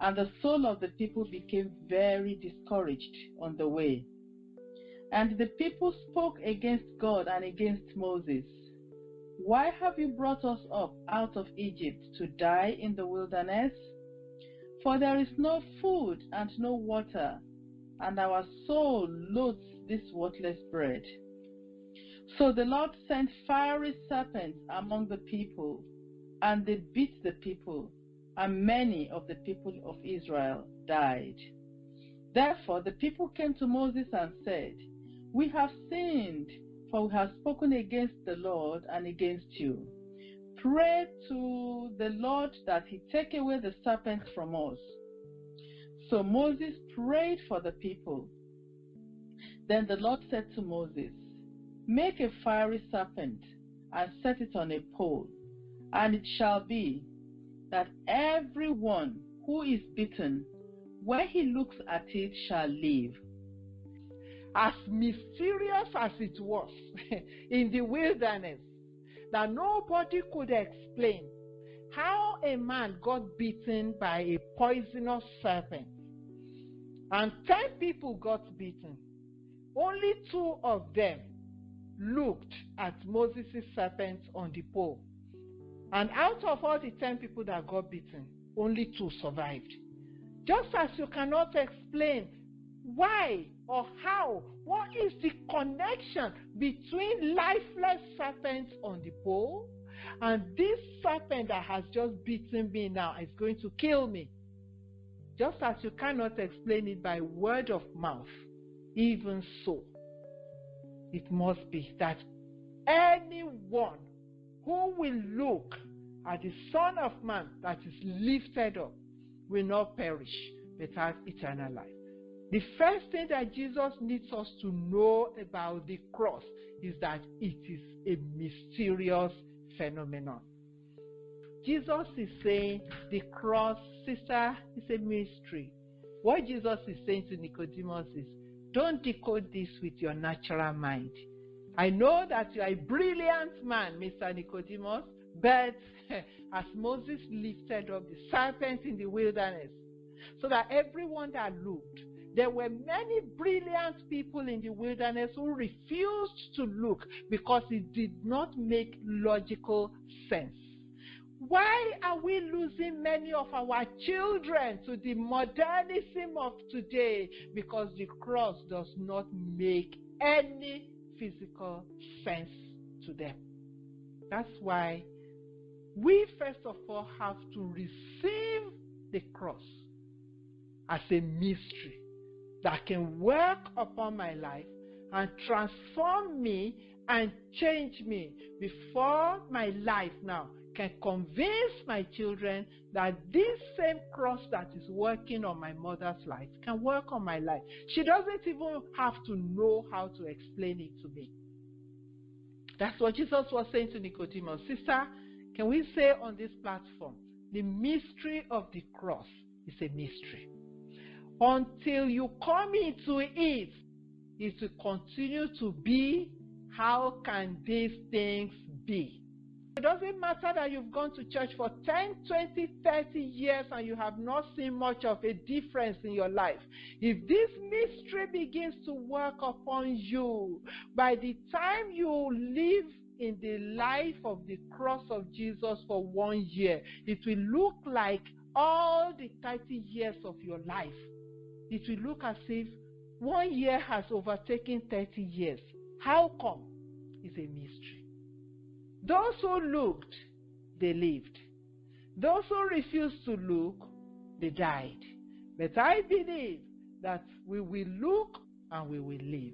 and the soul of the people became very discouraged on the way. And the people spoke against God and against Moses. Why have you brought us up out of Egypt to die in the wilderness? For there is no food and no water, and our soul loathes this worthless bread. So the Lord sent fiery serpents among the people, and they beat the people, and many of the people of Israel died. Therefore the people came to Moses and said, We have sinned, for we have spoken against the Lord and against you. Pray to the Lord that he take away the serpents from us. So Moses prayed for the people. Then the Lord said to Moses, Make a fiery serpent and set it on a pole, and it shall be that everyone who is bitten, when he looks at it, shall live. As mysterious as it was in the wilderness, that nobody could explain how a man got bitten by a poisonous serpent, and 10 people got bitten. Only 2 of them looked at Moses' serpent on the pole. And out of all the 10 people that got bitten, only 2 survived. Just as you cannot explain why or how, what is the connection between lifeless serpents on the pole and this serpent that has just bitten me now is going to kill me? Just as you cannot explain it by word of mouth, even so, it must be that anyone who will look at the Son of Man that is lifted up will not perish but have eternal life. The first thing that Jesus needs us to know about the cross is that it is a mysterious phenomenon. Jesus is saying the cross, sister, is a mystery. What Jesus is saying to Nicodemus is, don't decode this with your natural mind. I know that you are a brilliant man, Mr. Nicodemus, but as Moses lifted up the serpent in the wilderness, so that everyone that looked, there were many brilliant people in the wilderness who refused to look because it did not make logical sense. Why are we losing many of our children to the modernism of today? Because the cross does not make any physical sense to them. That's why we first of all have to receive the cross as a mystery that can work upon my life and transform me and change me before my life now can convince my children that this same cross that is working on my mother's life can work on my life. She doesn't even have to know how to explain it to me. That's what Jesus was saying to Nicodemus. Sister, can we say on this platform, the mystery of the cross is a mystery. Until you come into it, it will continue to be, how can these things be? It doesn't matter that you've gone to church for 10, 20, 30 years and you have not seen much of a difference in your life. If this mystery begins to work upon you, by the time you live in the life of the cross of Jesus for 1 year, it will look like all the 30 years of your life. It will look as if 1 year has overtaken 30 years. How come? It's a mystery. Those who looked, they lived. Those who refused to look, they died. But I believe that we will look and we will live.